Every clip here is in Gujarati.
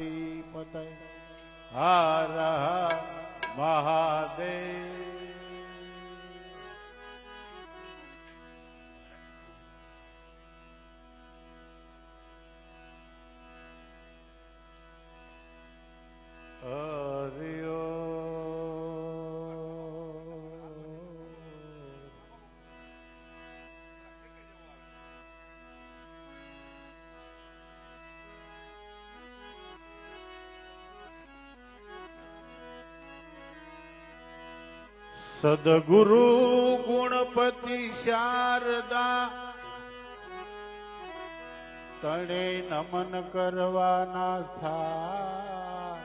પાર્વતી પતય હર હર મહાદેવ. સદગુરુ ગુણપતિ શારદા તણે નમન કરવાના થા.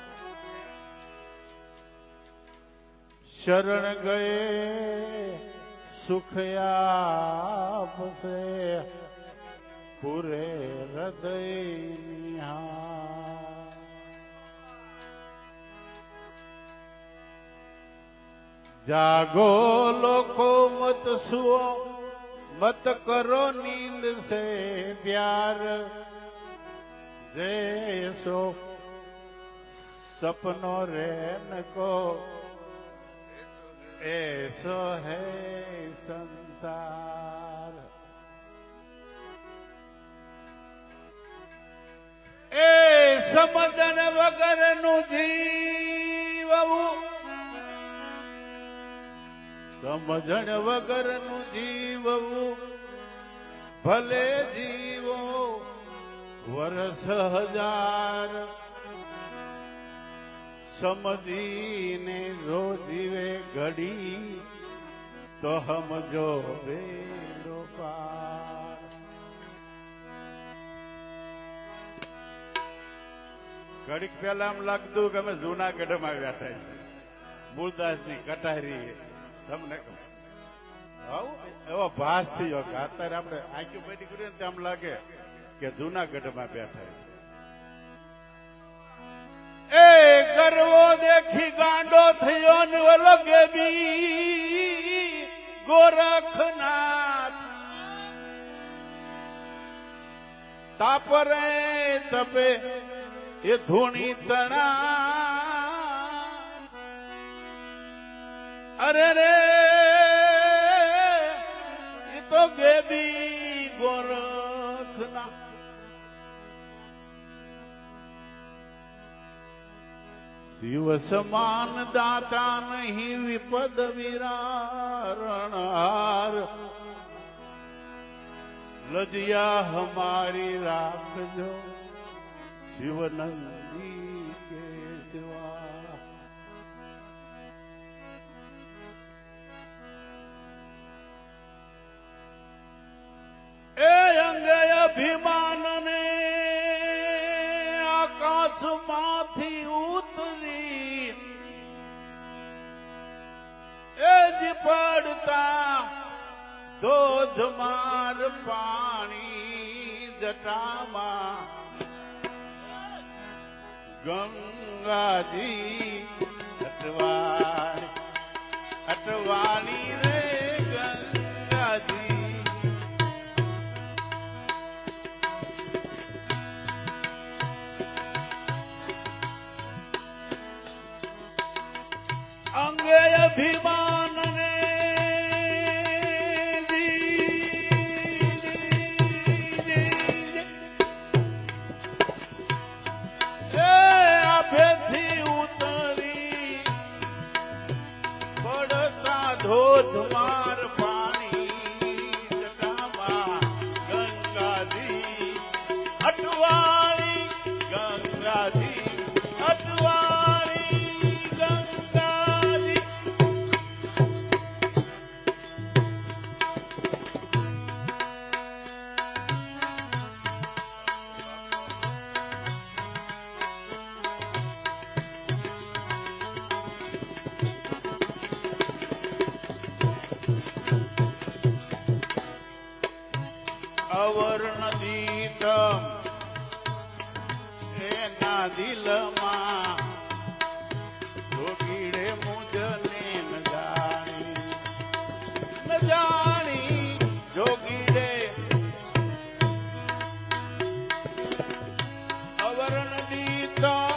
શરણ ગયે સુખ આપશે પૂરે હૃદય નિહા. જાગો લોકો મત સુઓ મત કરો નીંદ સે પ્યાર. જैसो सपनों रैन को ऐसो है संसार. ए समझन वगर नु जीवવું સમજણ વગરનું જીવવું ભલે જીવો વર્ષ હજાર. સમજીને જો જીવે ઘડી તો સમજો બેડો પાર. ઘડીક પહેલા એમ લાગતું કે અમે જૂનાગઢમાં બેઠા મૂળદાસની કટારી તમને એવો ભાસ થયો કે અત્યારે આપણે આંખી બધી કરીએ ને આમ લાગે કે જૂનાગઢમાં બેઠા. એ ગરવો દેખી ગાંડો થયો ને લગે બી ગોરખનાથ. તાપરે તપે એ ધૂણી તણા. અરે રે એ તો ગેબી ગોરખના. શિવ સમાન દાતા નહીં વિપદ વિરારણહાર. લજ્યા હમારી રાખજો શિવનંદી કે સિવા. એ અંગે અભિમાન ને આકાશમાંથી ઉતરી એ જ પડતા ધોધમાર પાણી જટામાં. ગંગાજી અટવાણી રે ગંગાજી. અંગે અભિમાન ને ધોધમાર પાણી જટામાં. ગંગાજી અટવાણી ગંગાજી અટવાણી ગંગાજી. અવર નદી તમ એના દિલમાં જોગીડે મુજને ન જાણી જોગીડે. અવર નદી તમ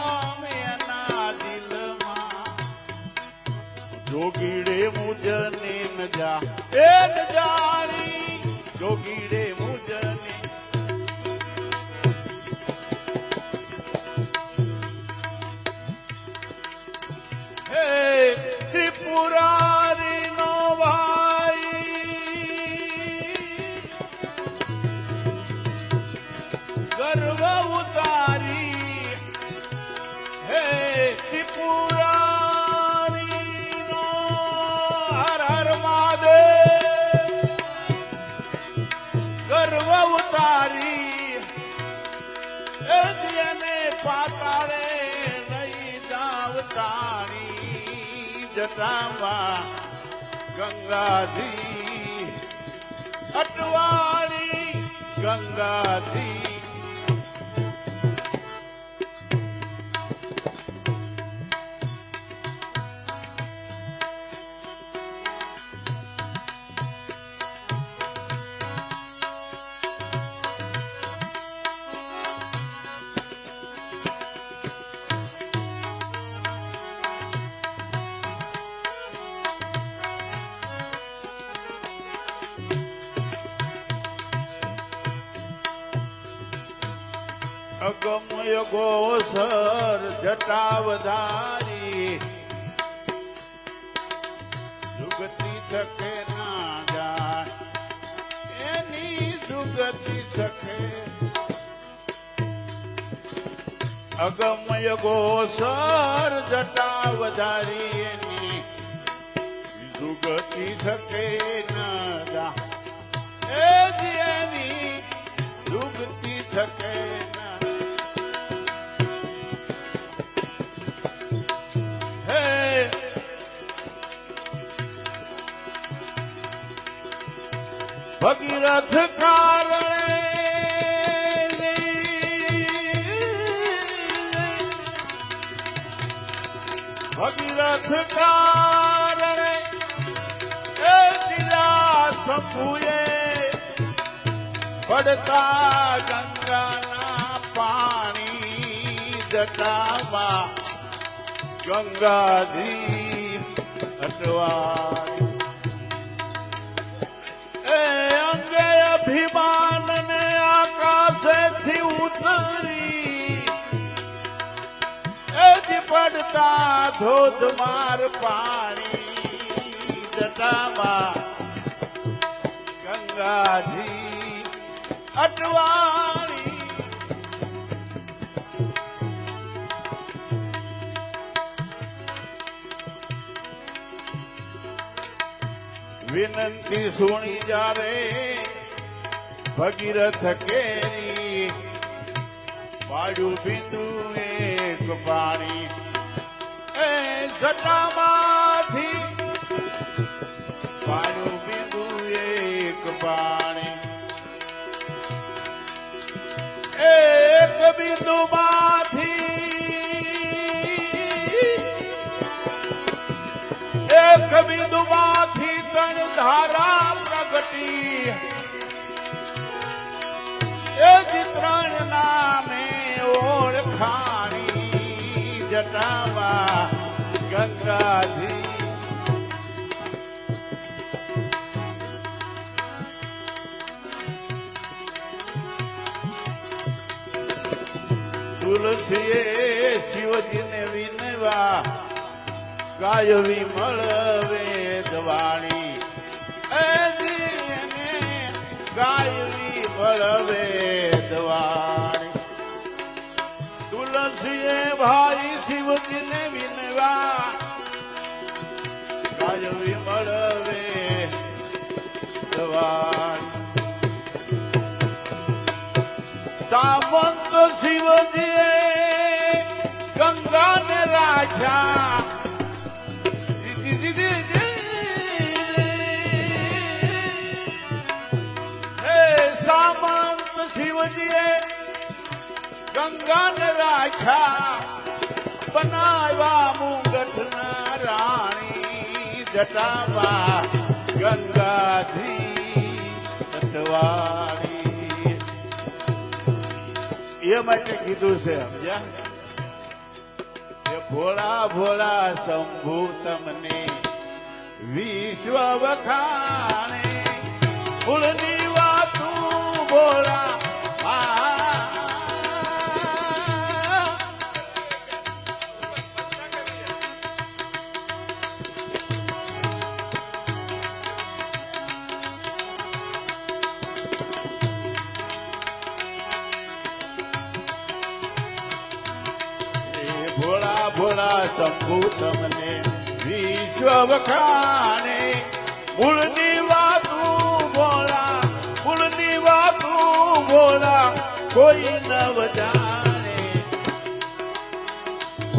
પાતાળે લઈ જાવ તાણી જટામાં ગંગાજી અટવાળી ગંગાજી અગમય ગોસર જટાવધારી દુગતિ થકે ના જાય એની દુગતિ થકે અગમય ગોસર જટાવધારી એની દુગતિ થકે ના જાય એની દુગતિ થકે ભગીરથ કારણે ભગીરથ કારણે એ દિલા શંભુએ પડતા ગંગાના પાણી જટામાં ગંગાજી અટવાળી અભિમાન ને આકાશેથી ઉતરી એથી પડતા ધોધમાર પાણી જટામાં ગંગાજી અટવાળી વિનંતી સુણી જારે ભગીરથ કેરી પાડું બિંદુ એક પાણી એ જટામાંથી પાડું બિંદુ એક પાણી એક બિંદુ માંથી ત્રણ ધારા પ્રગટી એ ત્રણ નામે ઓળખાણી જટામાં ગંગાજી તુલસીએ શિવજીને વિનવા ગાય વિમળ વેદવાણી ગાય વિમળ વેદવાણી તુલસીએ ભાઈ શિવજીને વિનવા ગાય વિમળ વેદવાણી સામંત શિવજીએ ગંગાને રાજા સામંત શિવજીએ ગંગાને રાજા બનાવ્યા મુંગઠના રાણી જટામાં ગંગાજી અટવાળી એ માટે કીધું છે સમજ્યા કે ભોળા ભોળા શંભુ તમને વિશ્વ વખાણે ફૂલની વાતું ભોળા ભોળા ભોળા શંભુ તમને વિશ્વ વખાણે મૂળની વાતું ભોળા મૂળની વાતું ભોળા કોઈ નવ જાણે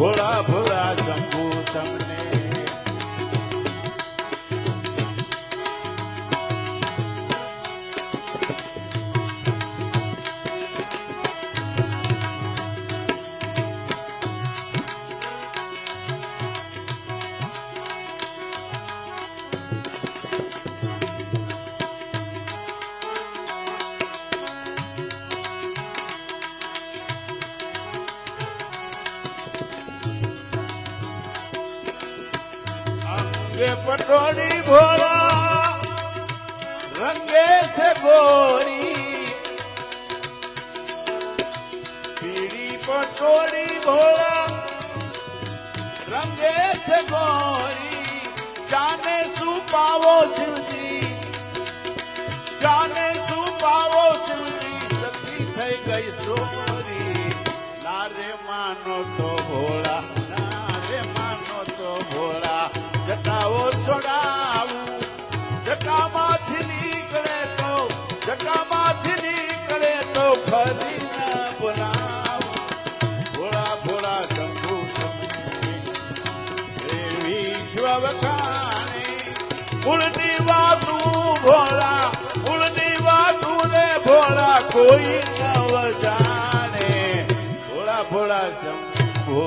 ભોળા ભોળા શંભુ તમને ये पटोरी भोला रंगे से गोरी पीड़ी पटोरी भोला रंगे से गोरी जाने सुपावो शिवजी जाने सुपावो शिवजी सती થઈ ગઈ ચોરી નારે માનો તો ભોળા નારે માનો તો ભોળા જટાઓ છોડાવું જટામાંથી નીકળે તો ફરી ના બોલાવું ભોળા ભોળા શંભુ વિશ્વ વખાણે મૂળની વાતું ને ભોળા કોઈ નવ જાણે ભોળા ભોળા શંભુ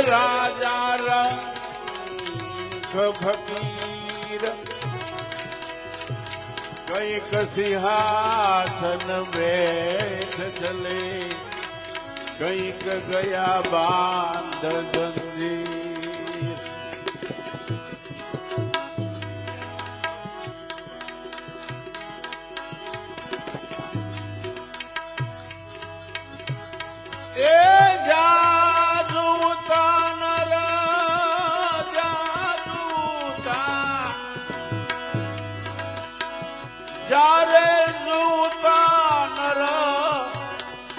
राजा रंग फकीर कईक सिंहासन बैठ चले कईक गया बांध जंजीर जारे जूता नर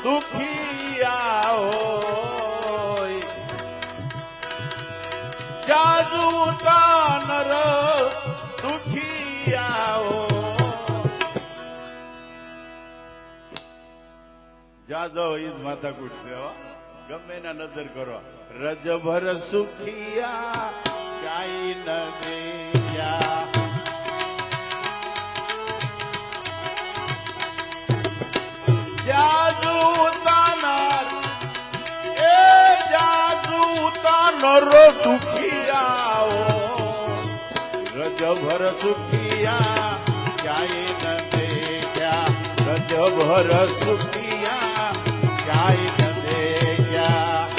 दुखिया होय जाजूता नर दुखिया हो જાદવ ઈદ માથા કૂટ દેવા ગમે ના નજર કરો રજભર સુખિયા ક્યાંય ન દેયા જાદુ તાનર એ જાદુ તાનર દુખિયા રજભર સુખિયા ક્યાંય ન દેખ્યા રજભર સુખિયા ક્યાંય ન દેખ્યા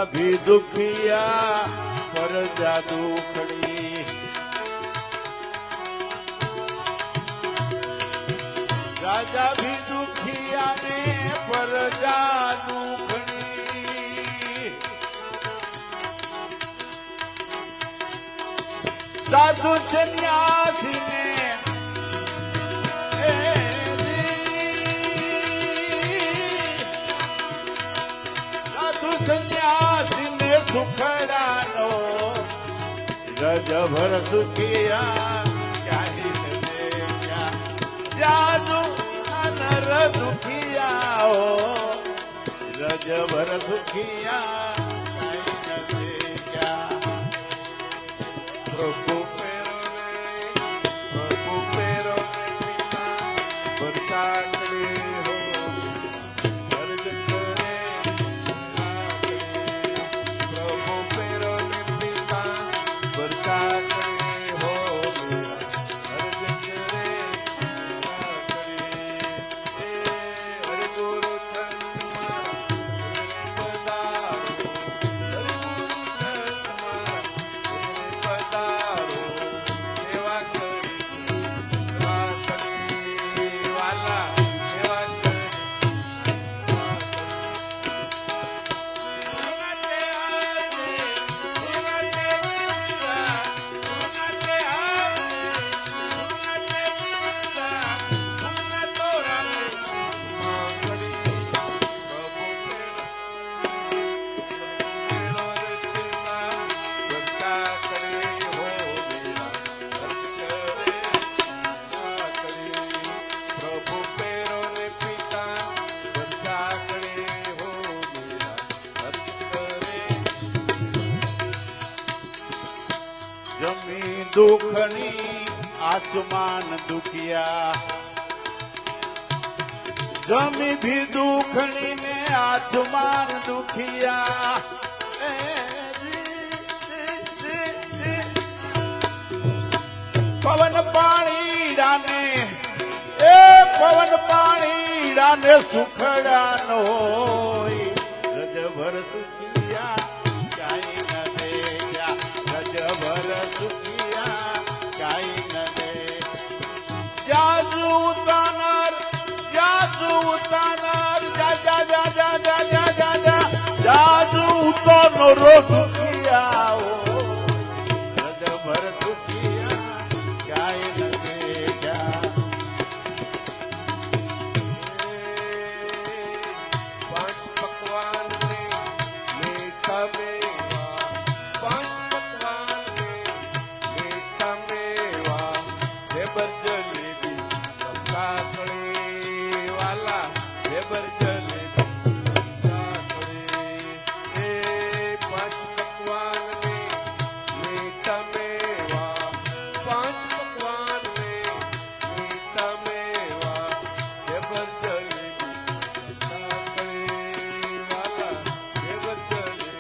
રાજા ભી દુખિયા પરજા દુખડી રાજા ભી દુખિયા ને પરજા દુખડી સાધુ સંન્યાસી ને સાધુ સંન્યાસી ને સુખડાનો રજભર સુખિયા જાદુ નર દુખિયા રજભર સુખિયા પ્રભુ પેરો બરતા કરે હો અર્જ કરે પ્રભુ પેરો ને પિતા બરતા કરે હો અર્જ કરે હરે ગુરુ ચંદ્રમા પધારો હરે ગુરુ ચંદ્રમા પધારો સેવા કરી વાલા સેવા કરી જમી દુખણી આસમાન દુખિયા જમી ભી દુખણી ને આસમાન દુખિયા પવન પાણી ડાને એ પવન પાણી ડાને સુખડાનો રજભર સુખિયા કાઈ ન દે રજભર સુખિયા કાઈ ન દે જાજુ ઉતાનર જાજુ ઉતાનર જા જા જા જા જા જા જા જા જાજુ ઉતાનર સુખિયા રજભર સુખિયા કાઈ ન દે પાંચ પકવાન ને મીઠા મેવા પાંચ પકવાન ને મીઠા મેવા ઢેબર જલેબી કાકડી વાલા ઢેબર જલેબી કાકડી એ પાંચ પકવાન ને મીઠા મેવા પાંચ પકવાન ને મીઠા મેવા ઢેબર જલેબી કાકડી વાલા ઢેબર જલેબી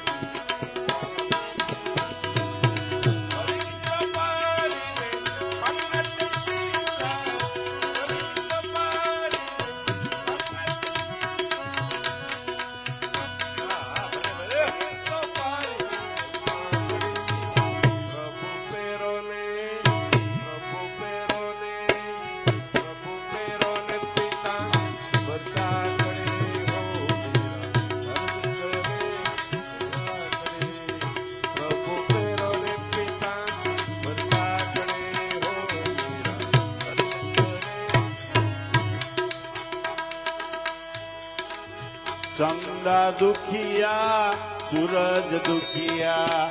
સંગા દુખિયા સૂરજ દુખિયા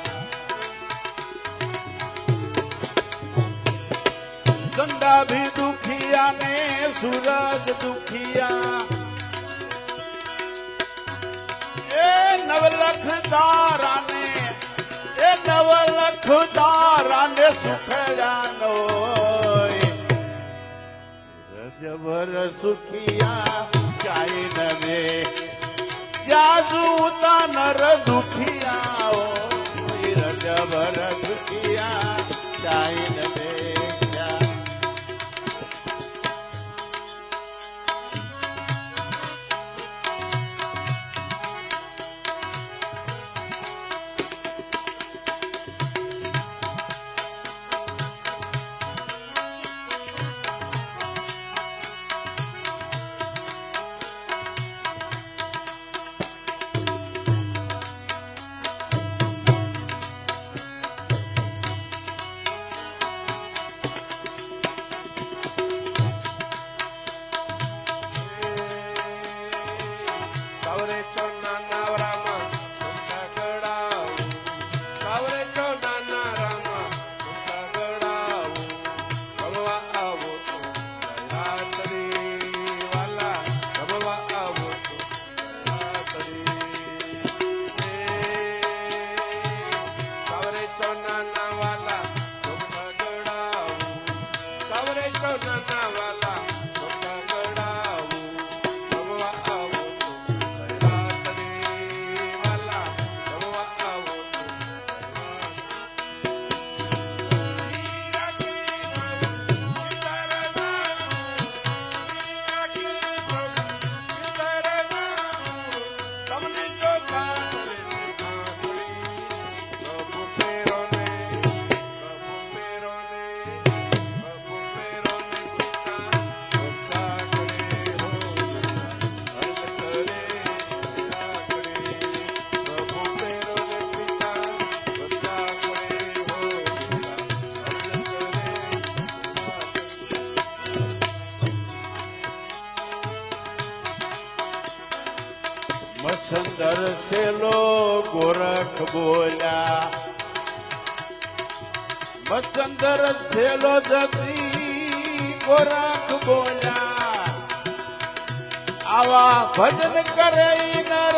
ગંગા ભી દુખિયા ને સૂરજ દુખિયા એ નવલખ દારાને એ નવલખ દારાને સુખડાનો રજભર સુખિયા કાઈ ન દે જાજુ ઉતાનર દુખિયા રજભર દુખિયા કાઈ ન દે વાલા પગડાવું સવરે તો નાના વાલા પગડાવું ભગવા આવો તો રાત્રે વાલા ભગવા આવો તમને જો મસંદર છેલો ગોરખ બોલ્યા મસંદર છેલો જતી ગોરખ બોલ્યા આવા ભજન કરે નર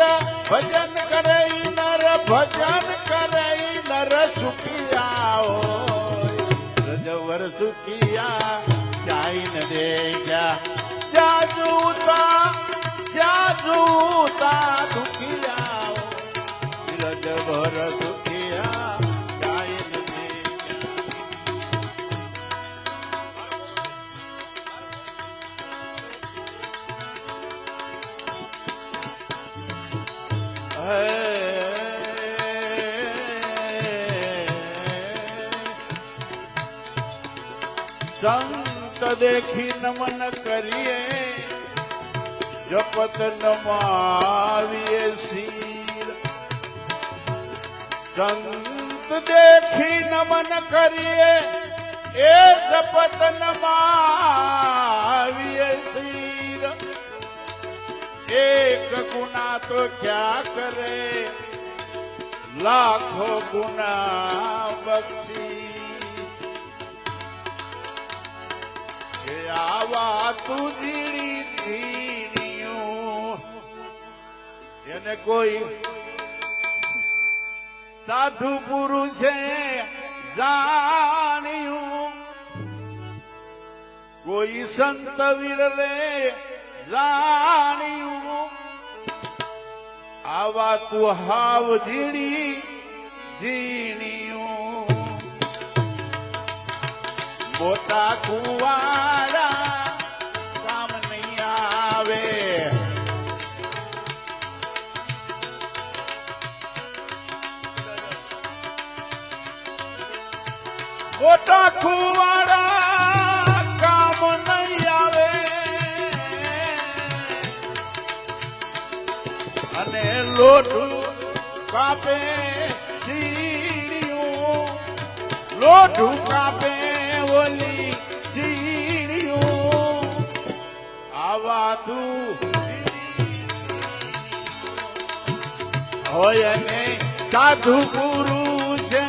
ભજન કરે નર ભજન કરે નર સુખિયા રજવર સુખિયા જાય ન દે જ્યાં જૂતા દુખિયા રજવર સુખિયા જાય ન દે સંત દેખી નમન કરીએ જપત નમાવીએ શીર સંત દેખી નમન કરીએ એ જપત નમાવીએ શીર એક ગુના તો ક્યા કરે લાખો ગુના બક્ષી કે આવા તું જીડી ધીણિયું એને કોઈ સાધુ પુરુષે જાણ્યું કોઈ સંત વિરલે જાણ્યું આવા તું હાવ જીડી જીણિયું મોટા કુવાડા કામ નહીં આવે મોટા કુવાડા કામ નહીં આવે અને લોઢું કાપે સીડીયું લોઢું કાપે ઓલી સીડીયું આવા તું હોય ને સાધુ ગુરુ છે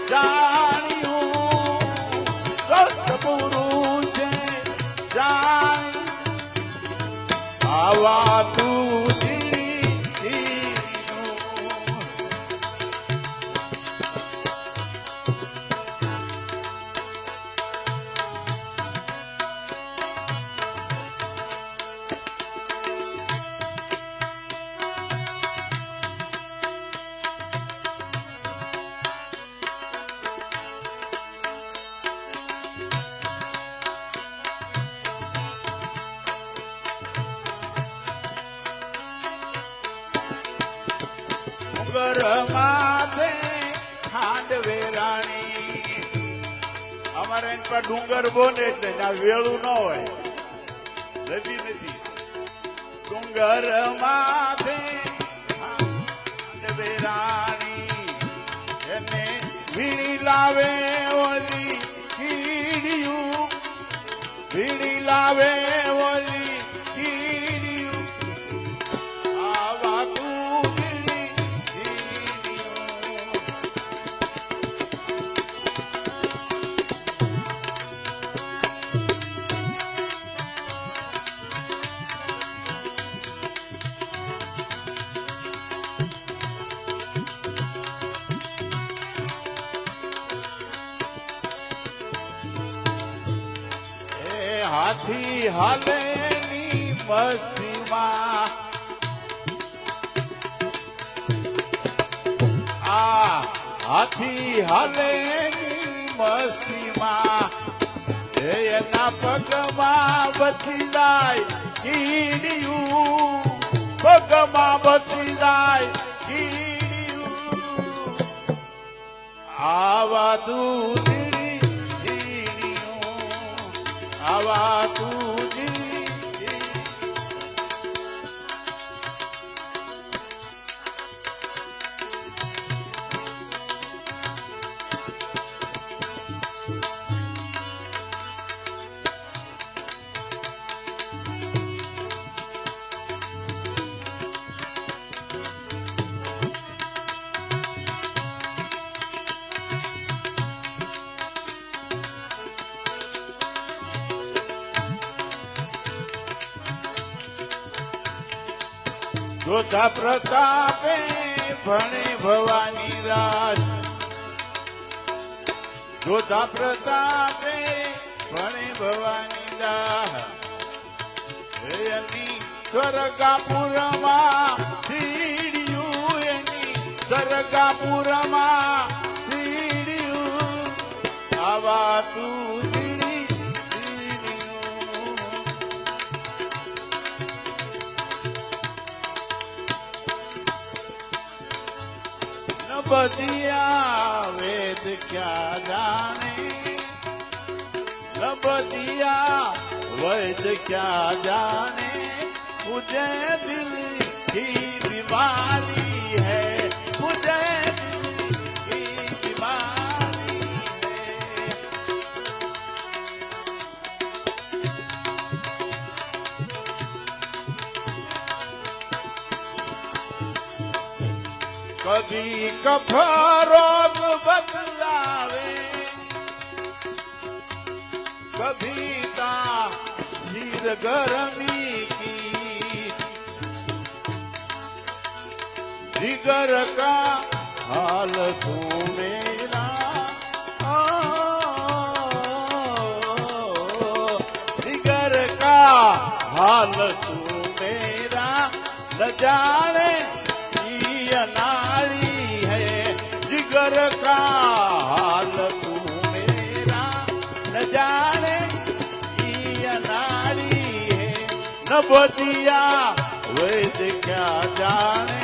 જાણ્યું સત ગુરુ છે જાણ્યું આવા તું માથે ખાંડવે રાણી અમારે એન પર ડુંગર બોને એટલે ત્યાં વેળું ન હોય નદી નથી ડુંગર માથે ખાંડવે રાણી એને વીણી લાવે ઓલી કીડિયું વીણી લાવે ઓલી કીડિયું આવા તું હાથી હાલે ની મસ્તીમાં આ હાથી હાલે ની મસ્તીમાં એના પગમાં બચી જાય કીડિયું પગમાં બચી જાય કીડિયું આવા દૂધની કીડિયું આવા દૂધની જોધા પ્રતાપે ભણે ભવાની રાજ જોધા પ્રતાપે ભણે ભવાની રાજ એની સ્વર્ગાપુરમાં સીડિયું એની સ્વર્ગાપુરમાં સીડિયું આવા તું बदिया वेद क्या जाने बदिया वेद क्या जाने मुझे दिल की बीमारी है मुझे दिल की बीमारी है कभी कफरोग बदलावे कभी तासीर गर्मी की जिगर का हाल तू मेरा जिगर का हाल तू मेरा न जाने नारी है जिगर का हाल तू मेरा न जाने ये नारी है न बदिया वेद क्या जाने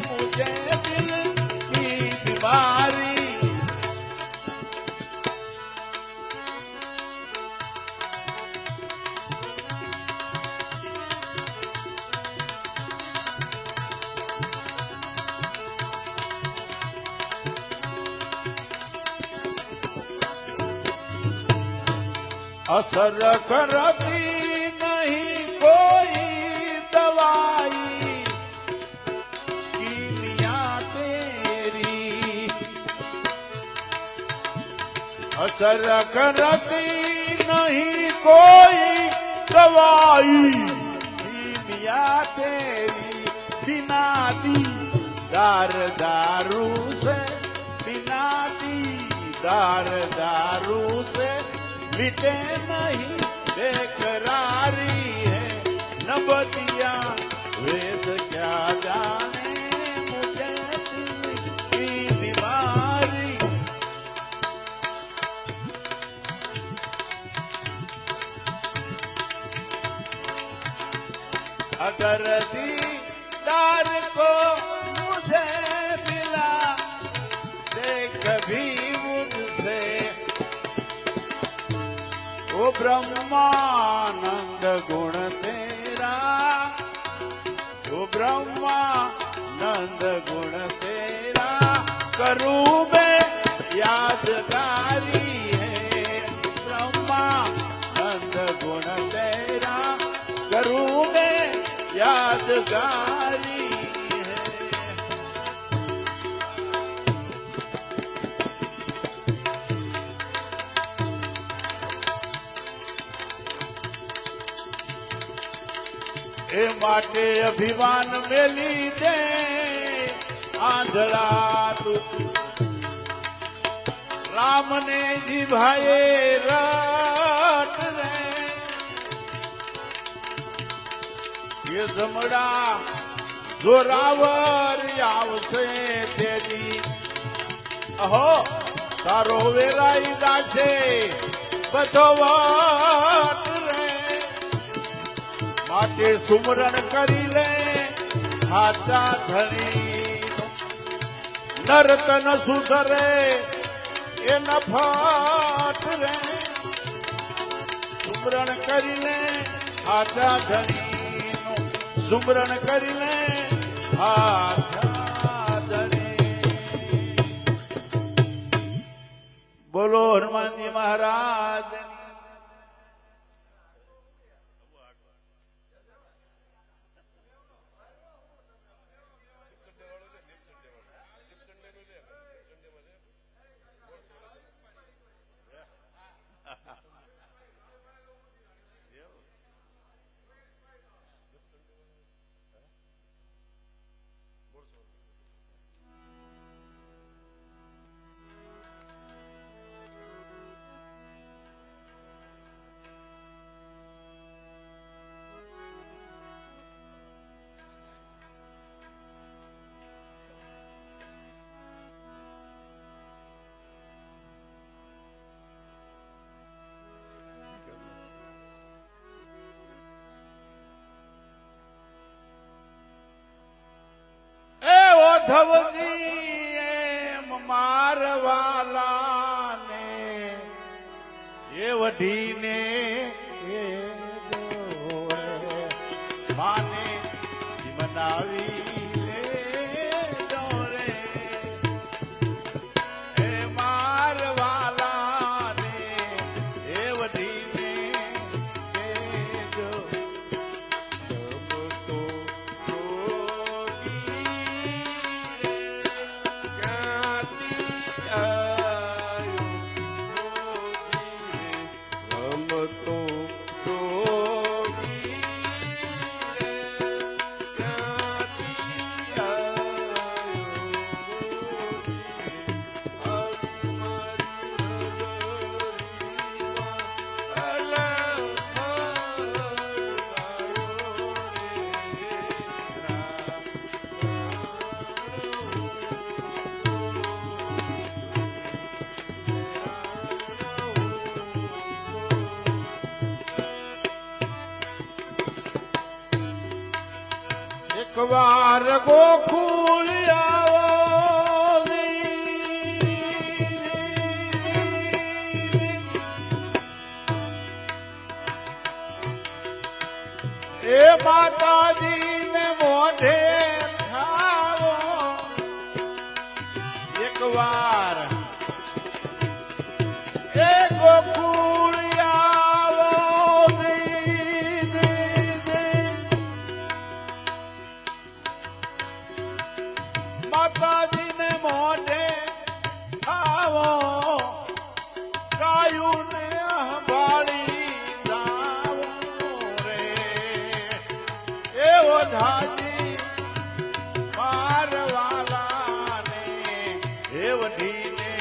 मुझे दिल की बीमारी असर करती नहीं कोई दवाई कीमिया तेरी असर करती नहीं कोई दवाई कीमिया तेरी बिना दीदार दारू से बिना दीदार दारू से मिटे नहीं बेकरारी है न बदिया वेद क्या जाने मुझे दिल की बीमारी अगर दीदार को मुझे मिला दे कभी मुझसे ओ ब्रह्मानंद गुण तेरा ओ ब्रह्मानंद गुण तेरा करूं मैं यादगारी है ब्रह्मानंद गुण तेरा करूं मैं यादगारी એ માટે અભિમાન મેલી દે આંધળા તું રામને જીભાએ રટ રે એ જમડા જોરાવર આવશે તેની અહો તારો વેરાઈ દાશે બધો વાટ રે માટે સુમરણ કરી લે હાચા ધણી નરતન સુધરે એ નફાટ રે સુમરણ કરી લે હાચા ધણી સુમરણ કરી લે હાચા ધણી બોલો હનુમાનજી મહારાજ ધવજી એમ મારવાલાને એ વઢીને એ જોરે માને મનાવી લે જોરે એ મારવાલાને એ વઢીને એ જો એકવાર ગોકુળ આવો એ માતાજીને મોઢે ખાવો એકવાર એ ગોકુળ માતાજીને મોઢે આવો ગાયુંને સંભાળી જાવો રે એવો ધાજી મારવાલાને એ વઢીને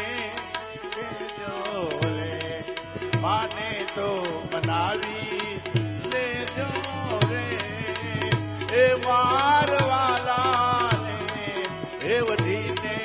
કેજો રે માને તો મનાવી લેજો રે એ મારવાલા એ વઢીને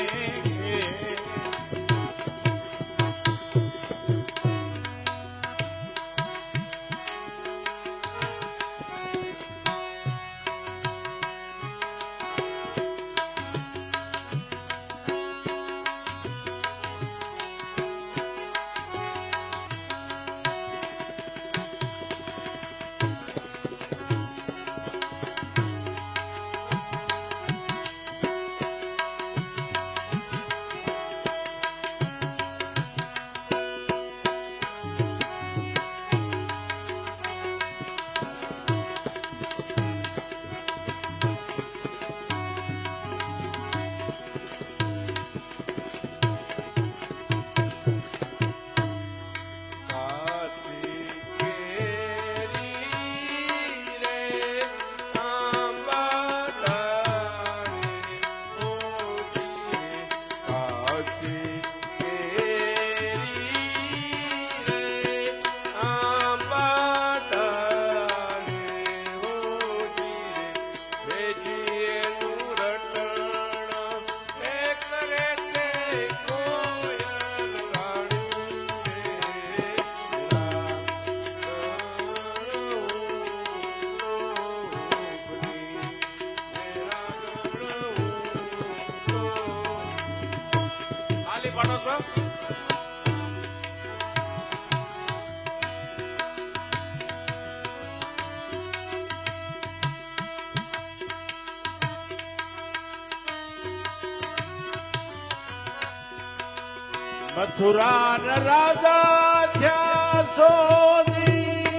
મથુરા ન રાજા થયા સોની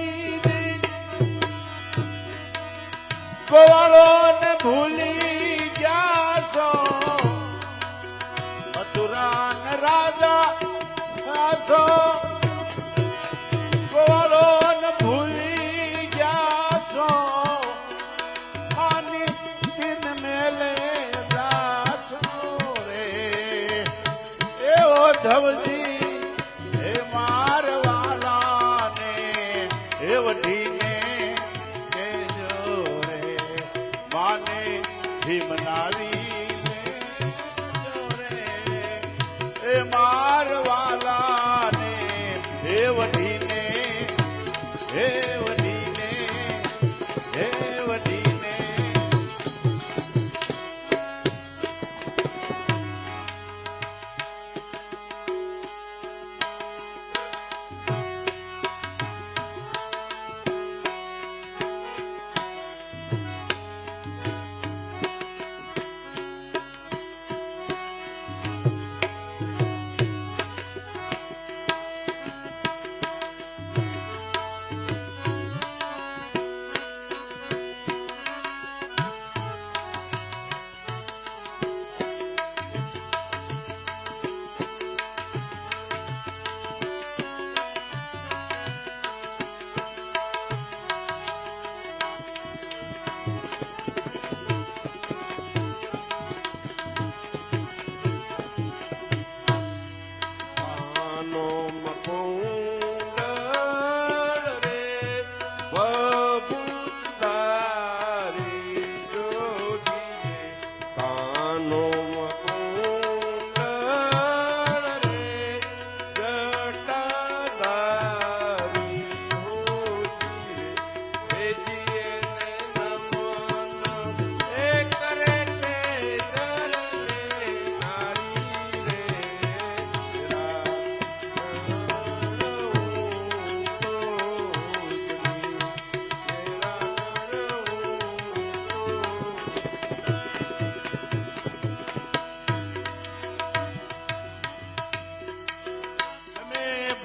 ગોવાળો ને ભૂલી ગયા છો મથુરા ન રાજા થયા છો ગોવાળો ને ભૂલી ગયા છો માની દિન મેલે જાશો રે એવો ધવજી હે મારવાલાને હે વઢીને કેજો રે માને ભીમનાવી લેજો રે હે મારવાલાને હે વઢીને હે વઢીને હે વઢીને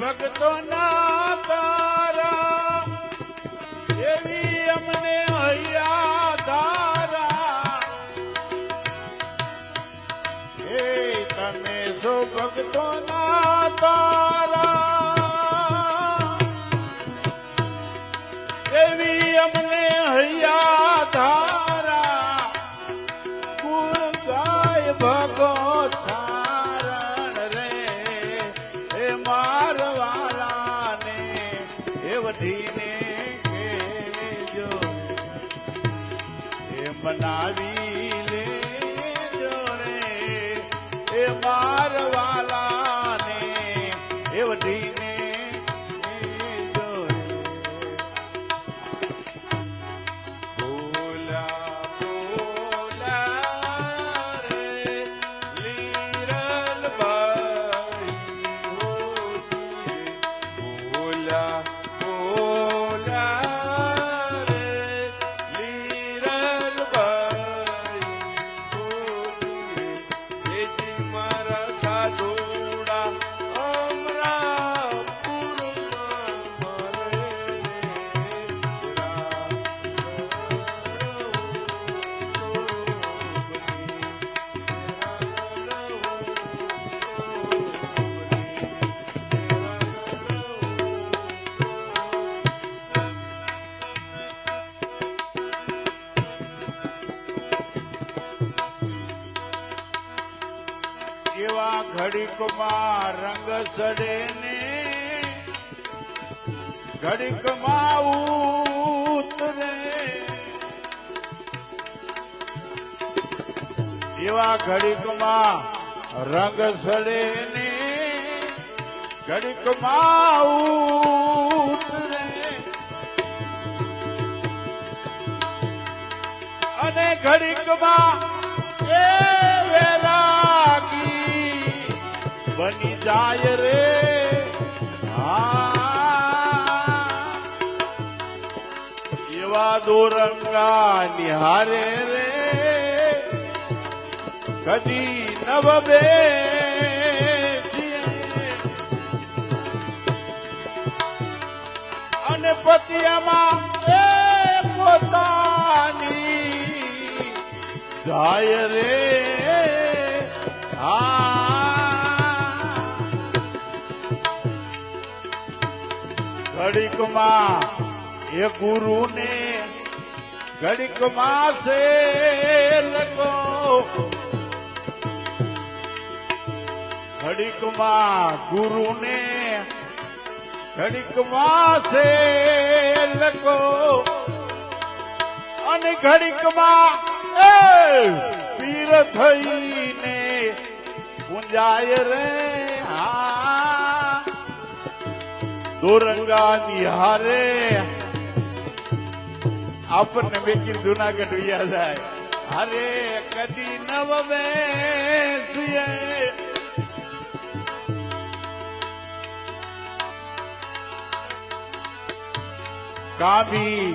ભક્તો ના તારા એવી અમને હૈયા ધારા હે તમે સો ભક્તો ના તારા એવી અમને હૈયા ધારા ગુણ ગાય ભગો થારણ રે હે મારવાલાને હે વઢીને કેજો હે મનાવી લેજો રે હે મારવાલાને હે વઢીને કેજો રે બોલા બોલા રે લીરલબાઈ હોજી બોલા બોલા રે લીરલબાઈ હોજી એજી મારા સાધુડા અમરાપુરમાં મરે એવા ઘડીકમાં રંગ સડે ને ઘડીકમાં ઉતરે એવા ઘડીકમાં રંગ સડે ને ઘડીકમાં ઉતરે અને ઘડીકમાં એ વેરાગી બની જાય રે એવા દોરંગા નિહારે રે કદી નવ બે પતિયામાં એ પોતાની જાય રે ઘડીકમાં એ ગુરુને ઘડીકમાં સે લગો ઘડીકમાં ગુરુને ઘડીકમાં સે લગો અને ઘડીકમાં એ પીર થઈને ગુંજાય રે દોરંગા નિહારે આપણને બેકી જુનાગઢ વિયા જાય અરે કદી નવ બેસીએ કામી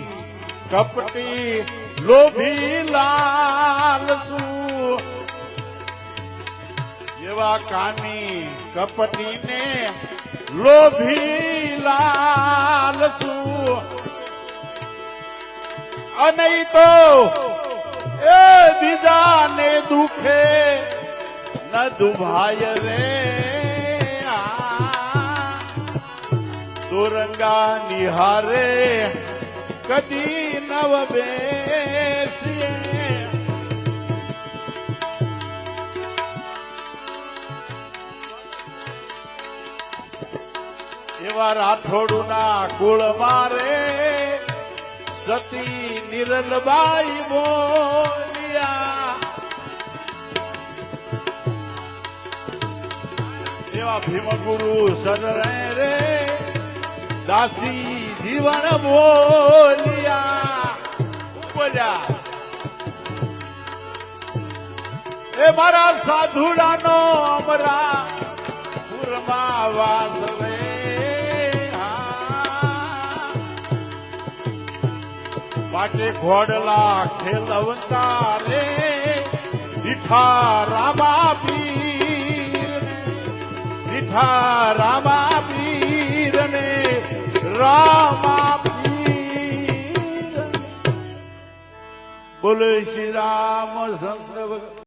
કપટી લોભી લાલસુ એવા કામી કપટી ને લોભી લાલસુ અને ઈ તો એ બીજાને દુખે ન દુભાય રે દોરંગા નિહારે કદી નવ બેસીએ એવા રાઠોડના કુળ મારે સતી નિરલબાઈ બોલ્યા એવા ભીમગુરુ સદરે રે દાસી જીવન બોલ્યા બોલ્યા એ મારા સાધુડાનો અમરા પુરમાં વાસ રે માટે ઘોડલા ખેલવતા રે દીઠા રામા પીર ને રામા પીર બોલે શ્રી રામ સંત